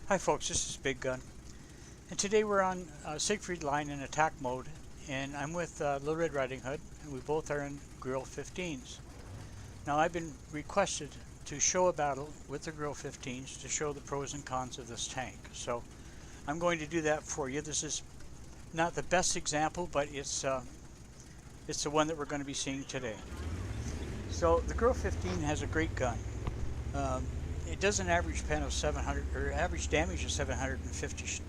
Hi folks, this is Big Gun, and today we're on Siegfried line in attack mode, and I'm with Little Red Riding Hood, and we both are in Grille 15s. Now I've been requested to show a battle with the Grille 15s to show the pros and cons of this tank, so I'm going to do that for you. This is not the best example, but it's the one that we're going to be seeing today. So the Grille 15 has a great gun. It does an average pen of 700, or average damage of 750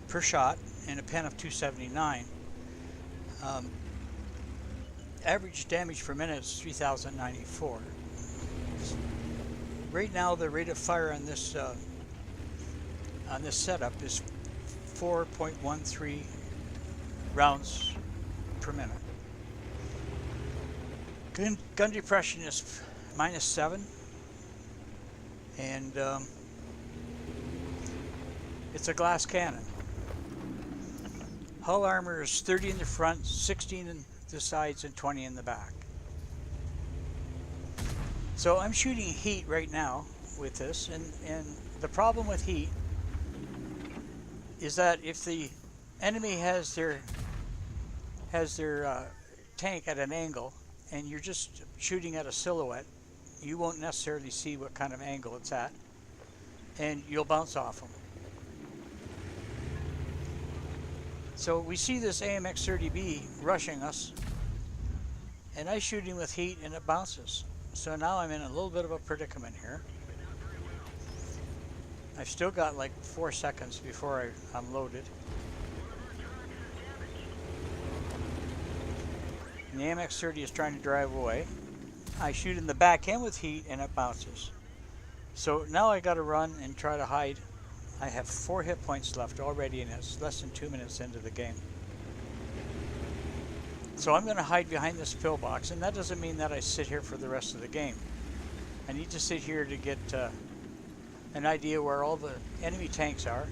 per shot, and a pen of 279. Average damage per minute is 3,094. Right now, the rate of fire on this setup is 4.13 rounds per minute. Gun depression is -7. And it's a glass cannon. Hull armor is 30 in the front, 16 in the sides, and 20 in the back. So I'm shooting heat right now with this, and the problem with heat is that if the enemy has their tank at an angle and you're just shooting at a silhouette, you won't necessarily see what kind of angle it's at, and you'll bounce off them. So we see this AMX-30B rushing us, and I shoot him with heat and it bounces. So now I'm in a little bit of a predicament here. I've still got like 4 seconds before I'm loaded. And the AMX-30 is trying to drive away. I shoot in the back end with heat and it bounces. So now I gotta run and try to hide. I have 4 hit points left already, and it's less than 2 minutes into the game. So I'm gonna hide behind this pillbox, and that doesn't mean that I sit here for the rest of the game. I need to sit here to get an idea where all the enemy tanks are,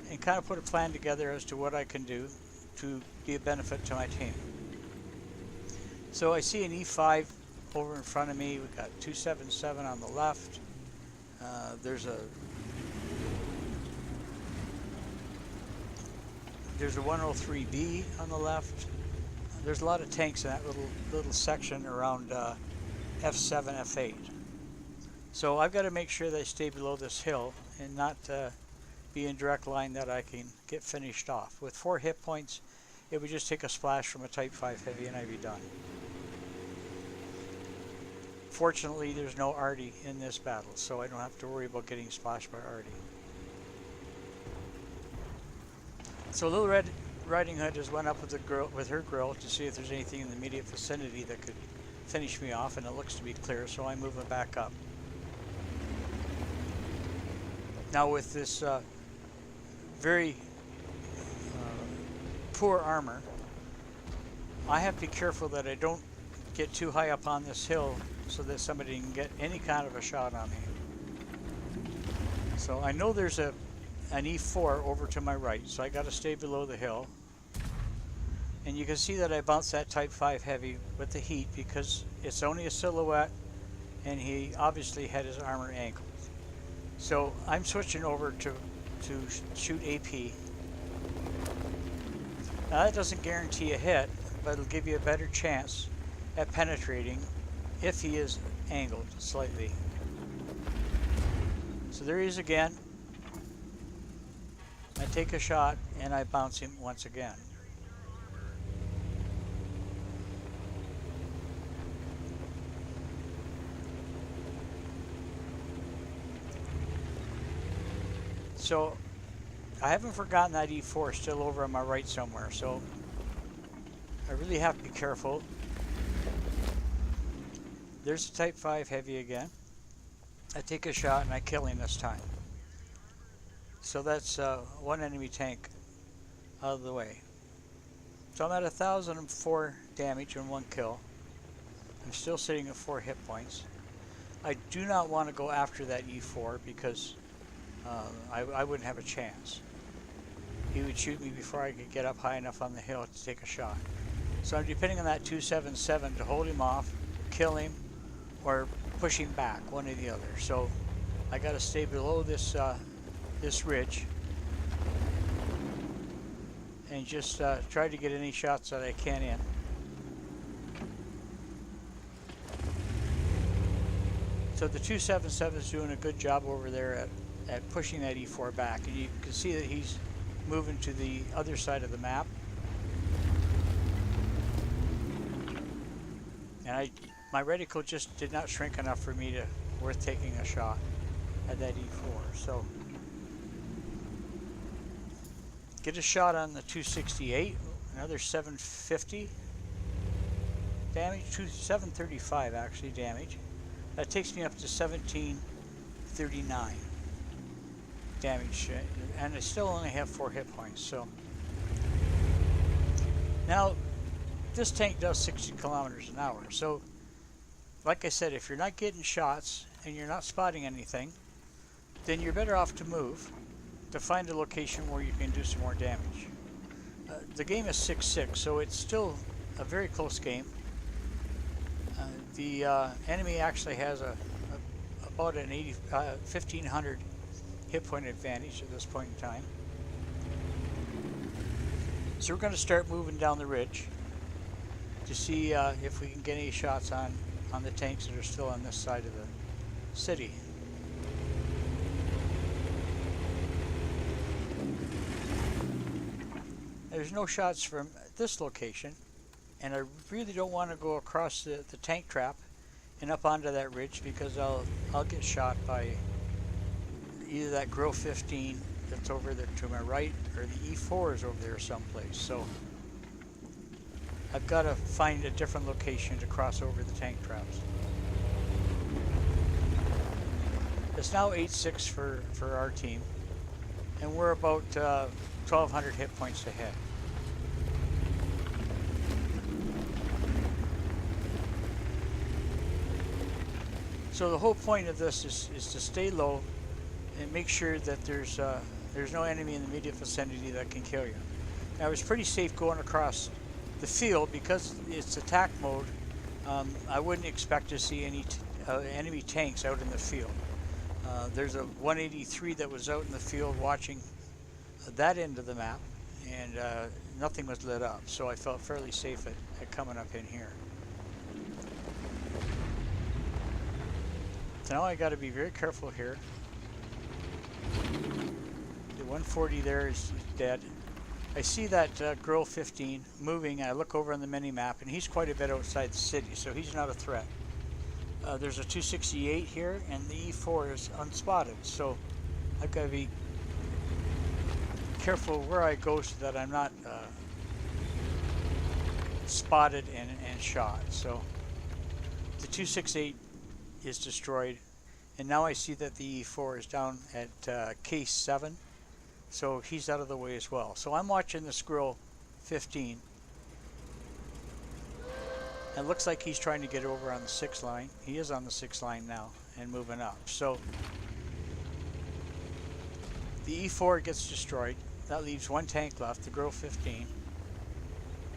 and kind of put a plan together as to what I can do to be a benefit to my team. So I see an E5 over in front of me. We've got 277 on the left. There's a 103B on the left. There's a lot of tanks in that little section around F7, F8. So I've got to make sure that I stay below this hill and not be in direct line that I can get finished off. With 4 hit points, it would just take a splash from a Type 5 Heavy and I'd be done. Fortunately, there's no Artie in this battle, so I don't have to worry about getting splashed by Artie. So Little Red Riding Hood has went up with her grill to see if there's anything in the immediate vicinity that could finish me off, and it looks to be clear, so I'm moving back up. Now with this very poor armor, I have to be careful that I don't get too high up on this hill so that somebody can get any kind of a shot on me. So I know there's an E4 over to my right, so I got to stay below the hill. And you can see that I bounced that Type 5 Heavy with the heat because it's only a silhouette, and he obviously had his armor angled. So I'm switching over to shoot AP. Now that doesn't guarantee a hit, but it'll give you a better chance at penetrating if he is angled slightly. So there he is again. I take a shot and I bounce him once again. So I haven't forgotten that E4 still over on my right somewhere, so I really have to be careful. There's a Type 5 Heavy again. I take a shot and I kill him this time. So that's one enemy tank out of the way. So I'm at 1,004 damage and 1 kill. I'm still sitting at 4 hit points. I do not want to go after that E4 because I wouldn't have a chance. He would shoot me before I could get up high enough on the hill to take a shot. So I'm depending on that 277 to hold him off, kill him, or push him back, one or the other. So I got to stay below this this ridge and just try to get any shots that I can in. So the 277 is doing a good job over there at pushing that E4 back, and you can see that he's moving to the other side of the map. And my reticle just did not shrink enough for me to worth taking a shot at that E4. So get a shot on the 268, another 750 damage, 735 actually damage. That takes me up to 1739 damage, and I still only have 4 hit points. So now this tank does 60 kilometers an hour. So like I said, if you're not getting shots and you're not spotting anything, then you're better off to move to find a location where you can do some more damage. The game is 6-6, so it's still a very close game. The enemy actually has about an 1500 hit point advantage at this point in time. So we're going to start moving down the ridge to see if we can get any shots on the tanks that are still on this side of the city. There's no shots from this location, and I really don't want to go across the tank trap and up onto that ridge, because I'll get shot by either that Grille 15 that's over there to my right, or the E4 is over there someplace. So I've got to find a different location to cross over the tank traps. It's now 8-6 for our team, and we're about 1,200 hit points ahead. So the whole point of this is to stay low and make sure that there's no enemy in the immediate vicinity that can kill you. Now, it was pretty safe going across the field because it's attack mode. I wouldn't expect to see any enemy tanks out in the field. There's a 183 that was out in the field watching that end of the map, and nothing was lit up, so I felt fairly safe at coming up in here. So now I got to be very careful here. The 140 there is dead. I see that Grille 15 moving, and I look over on the mini-map, and he's quite a bit outside the city, so he's not a threat. There's a 268 here, and the E4 is unspotted, so I've got to be careful where I go so that I'm not spotted and shot. So the 268 is destroyed, and now I see that the E4 is down at case 7, so he's out of the way as well. So I'm watching this Grille 15. It looks like he's trying to get over on the 6 line. He is on the 6 line now and moving up. So the E4 gets destroyed. That leaves 1 tank left, the Grille 15.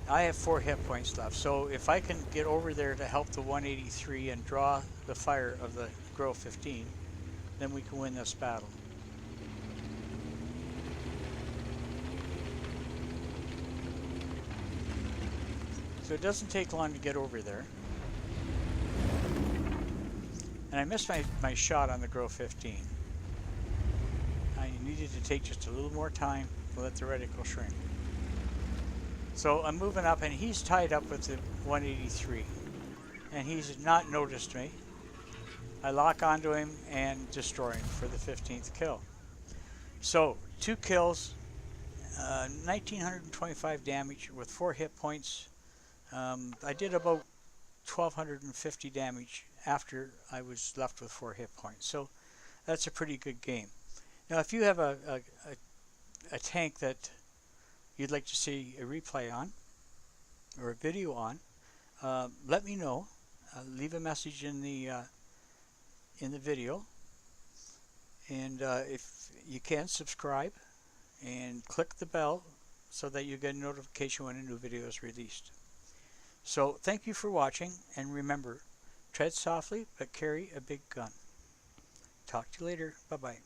I have 4 hit points left, so if I can get over there to help the 183 and draw the fire of the Grille 15, then we can win this battle. So it doesn't take long to get over there. And I missed my shot on the Grille 15. I needed to take just a little more time to let the reticle shrink. So I'm moving up, and he's tied up with the 183, and he's not noticed me. I lock onto him and destroy him for the 15th kill. So 2 kills, 1925 damage with 4 hit points. I did about 1250 damage after I was left with 4 hit points, so that's a pretty good game. Now, if you have a tank that you'd like to see a replay on or a video on, let me know. Leave a message in the video, and if you can, subscribe and click the bell so that you get a notification when a new video is released. So thank you for watching, and remember, tread softly but carry a big gun. Talk to you later. Bye bye.